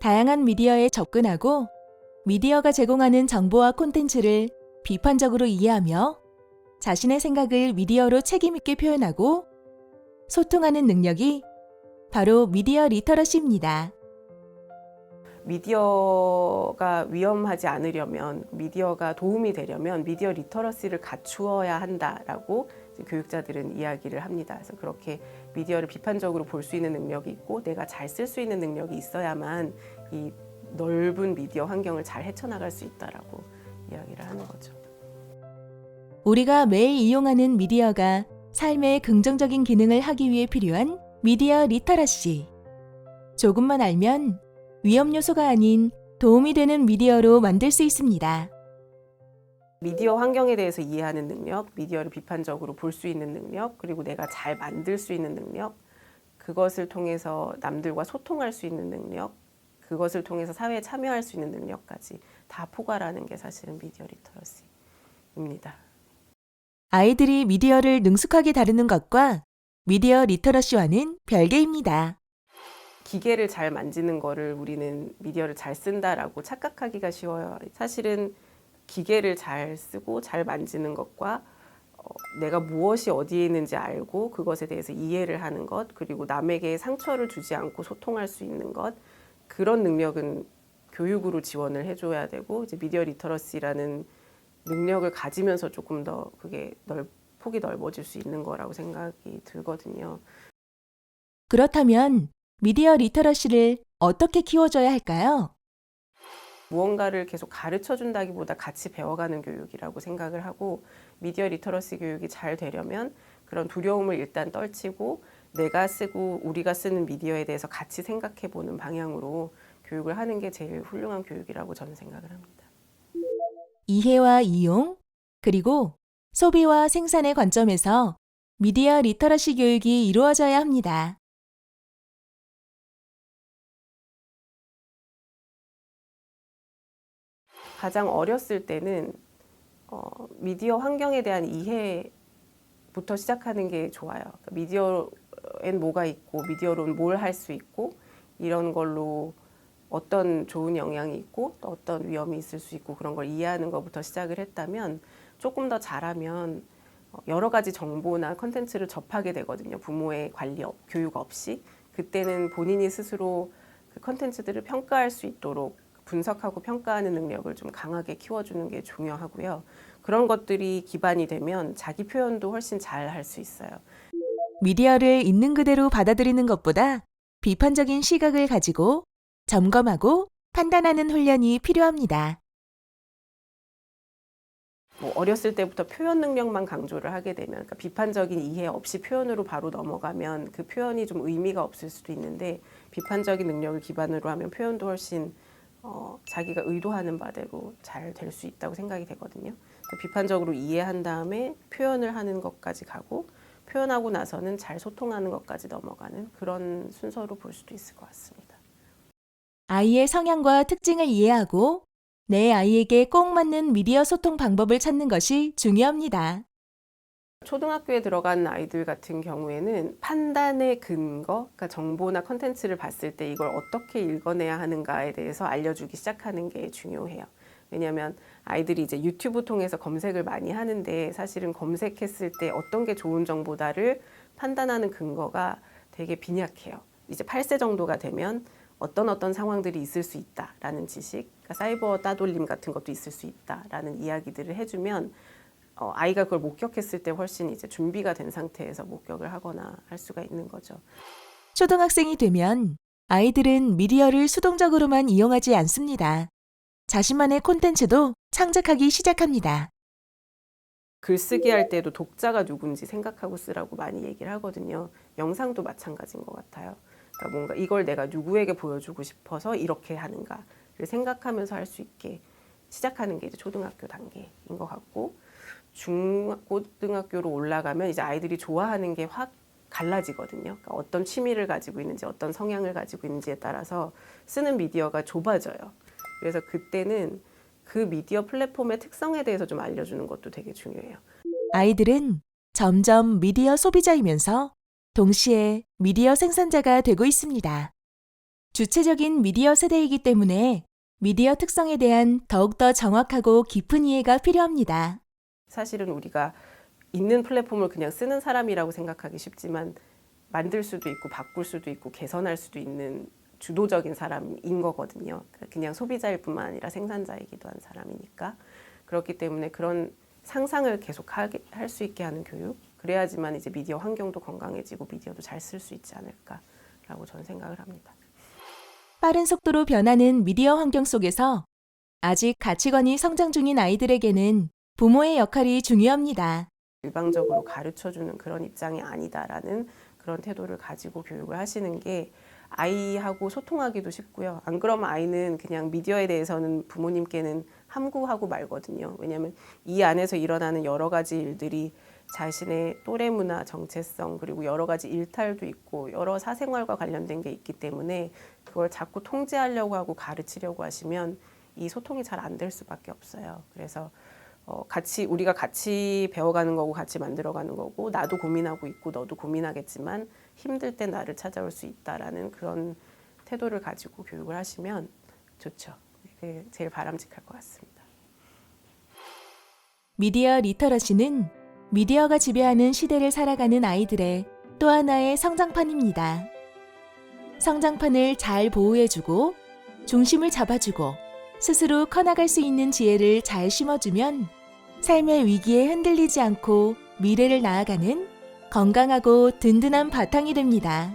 다양한 미디어에 접근하고 미디어가 제공하는 정보와 콘텐츠를 비판적으로 이해하며 자신의 생각을 미디어로 책임있게 표현하고 소통하는 능력이 바로 미디어 리터러시입니다. 미디어가 위험하지 않으려면, 미디어가 도움이 되려면 미디어 리터러시를 갖추어야 한다라고 교육자들은 이야기를 합니다. 그래서 그렇게 미디어를 비판적으로 볼 수 있는 능력이 있고 내가 잘 쓸 수 있는 능력이 있어야만 이 넓은 미디어 환경을 잘 헤쳐나갈 수 있다라고 이야기를 하는 거죠. 우리가 매일 이용하는 미디어가 삶의 긍정적인 기능을 하기 위해 필요한 미디어 리터러시. 조금만 알면 위험 요소가 아닌 도움이 되는 미디어로 만들 수 있습니다. 미디어 환경에 대해서 이해하는 능력, 미디어를 비판적으로 볼 수 있는 능력, 그리고 내가 잘 만들 수 있는 능력, 그것을 통해서 남들과 소통할 수 있는 능력, 그것을 통해서 사회에 참여할 수 있는 능력까지 다 포괄하는 게 사실은 미디어 리터러시입니다. 아이들이 미디어를 능숙하게 다루는 것과 미디어 리터러시와는 별개입니다. 기계를 잘 만지는 거를 우리는 미디어를 잘 쓴다라고 착각하기가 쉬워요. 사실은 기계를 잘 쓰고 잘 만지는 것과 내가 무엇이 어디에 있는지 알고 그것에 대해서 이해를 하는 것, 그리고 남에게 상처를 주지 않고 소통할 수 있는 것, 그런 능력은 교육으로 지원을 해줘야 되고, 이제 미디어 리터러시라는 능력을 가지면서 조금 더 그게 폭이 넓어질 수 있는 거라고 생각이 들거든요. 그렇다면 미디어 리터러시를 어떻게 키워줘야 할까요? 무언가를 계속 가르쳐 준다기보다 같이 배워가는 교육이라고 생각을 하고, 미디어 리터러시 교육이 잘 되려면 그런 두려움을 일단 떨치고 내가 쓰고 우리가 쓰는 미디어에 대해서 같이 생각해 보는 방향으로 교육을 하는 게 제일 훌륭한 교육이라고 저는 생각을 합니다. 이해와 이용, 그리고 소비와 생산의 관점에서 미디어 리터러시 교육이 이루어져야 합니다. 가장 어렸을 때는 미디어 환경에 대한 이해부터 시작하는 게 좋아요. 그러니까 미디어엔 뭐가 있고 미디어로는 뭘 할 수 있고 이런 걸로 어떤 좋은 영향이 있고 또 어떤 위험이 있을 수 있고 그런 걸 이해하는 것부터 시작을 했다면 조금 더 잘하면 여러 가지 정보나 컨텐츠를 접하게 되거든요. 부모의 교육 없이. 그때는 본인이 스스로 그 컨텐츠들을 평가할 수 있도록 분석하고 평가하는 능력을 좀 강하게 키워주는 게 중요하고요. 그런 것들이 기반이 되면 자기 표현도 훨씬 잘 할 수 있어요. 미디어를 있는 그대로 받아들이는 것보다 비판적인 시각을 가지고 점검하고 판단하는 훈련이 필요합니다. 어렸을 때부터 표현 능력만 강조를 하게 되면, 그러니까 비판적인 이해 없이 표현으로 바로 넘어가면 그 표현이 좀 의미가 없을 수도 있는데, 비판적인 능력을 기반으로 하면 표현도 훨씬 자기가 의도하는 바대로 잘 될 수 있다고 생각이 되거든요. 비판적으로 이해한 다음에 표현을 하는 것까지 가고, 표현하고 나서는 잘 소통하는 것까지 넘어가는 그런 순서로 볼 수도 있을 것 같습니다. 아이의 성향과 특징을 이해하고 내 아이에게 꼭 맞는 미디어 소통 방법을 찾는 것이 중요합니다. 초등학교에 들어간 아이들 같은 경우에는 판단의 근거, 그러니까 정보나 컨텐츠를 봤을 때 이걸 어떻게 읽어내야 하는가에 대해서 알려주기 시작하는 게 중요해요. 왜냐하면 아이들이 이제 유튜브 통해서 검색을 많이 하는데, 사실은 검색했을 때 어떤 게 좋은 정보다를 판단하는 근거가 되게 빈약해요. 이제 8세 정도가 되면 어떤 상황들이 있을 수 있다라는 지식, 그러니까 사이버 따돌림 같은 것도 있을 수 있다라는 이야기들을 해주면 아이가 그걸 목격했을 때 훨씬 이제 준비가 된 상태에서 목격을 하거나 할 수가 있는 거죠. 초등학생이 되면 아이들은 미디어를 수동적으로만 이용하지 않습니다. 자신만의 콘텐츠도 창작하기 시작합니다. 글쓰기 할 때도 독자가 누군지 생각하고 쓰라고 많이 얘기를 하거든요. 영상도 마찬가지인 것 같아요. 그러니까 뭔가 이걸 내가 누구에게 보여주고 싶어서 이렇게 하는가를 생각하면서 할 수 있게 시작하는 게 이제 초등학교 단계인 것 같고, 중고등학교로 올라가면 이제 아이들이 좋아하는 게 확 갈라지거든요. 그러니까 어떤 취미를 가지고 있는지 어떤 성향을 가지고 있는지에 따라서 쓰는 미디어가 좁아져요. 그래서 그때는 그 미디어 플랫폼의 특성에 대해서 좀 알려주는 것도 되게 중요해요. 아이들은 점점 미디어 소비자이면서 동시에 미디어 생산자가 되고 있습니다. 주체적인 미디어 세대이기 때문에 미디어 특성에 대한 더욱더 정확하고 깊은 이해가 필요합니다. 사실은 우리가 있는 플랫폼을 그냥 쓰는 사람이라고 생각하기 쉽지만 만들 수도 있고 바꿀 수도 있고 개선할 수도 있는 주도적인 사람인 거거든요. 그냥 소비자일 뿐만 아니라 생산자이기도 한 사람이니까. 그렇기 때문에 그런 상상을 계속 할 수 있게 하는 교육, 그래야지만 이제 미디어 환경도 건강해지고 미디어도 잘 쓸 수 있지 않을까라고 저는 생각을 합니다. 빠른 속도로 변하는 미디어 환경 속에서 아직 가치관이 성장 중인 아이들에게는 부모의 역할이 중요합니다. 일방적으로 가르쳐주는 그런 입장이 아니다라는 그런 태도를 가지고 교육을 하시는 게 아이하고 소통하기도 쉽고요. 안 그러면 아이는 그냥 미디어에 대해서는 부모님께는 함구하고 말거든요. 왜냐하면 이 안에서 일어나는 여러 가지 일들이 자신의 또래 문화, 정체성, 그리고 여러 가지 일탈도 있고 여러 사생활과 관련된 게 있기 때문에 그걸 자꾸 통제하려고 하고 가르치려고 하시면 이 소통이 잘 안 될 수밖에 없어요. 그래서 우리가 같이 배워가는 거고 같이 만들어가는 거고 나도 고민하고 있고 너도 고민하겠지만 힘들 때 나를 찾아올 수 있다라는 그런 태도를 가지고 교육을 하시면 좋죠. 그게 제일 바람직할 것 같습니다. 미디어 리터러시는 미디어가 지배하는 시대를 살아가는 아이들의 또 하나의 성장판입니다. 성장판을 잘 보호해주고 중심을 잡아주고 스스로 커나갈 수 있는 지혜를 잘 심어주면 삶의 위기에 흔들리지 않고 미래를 나아가는 건강하고 든든한 바탕이 됩니다.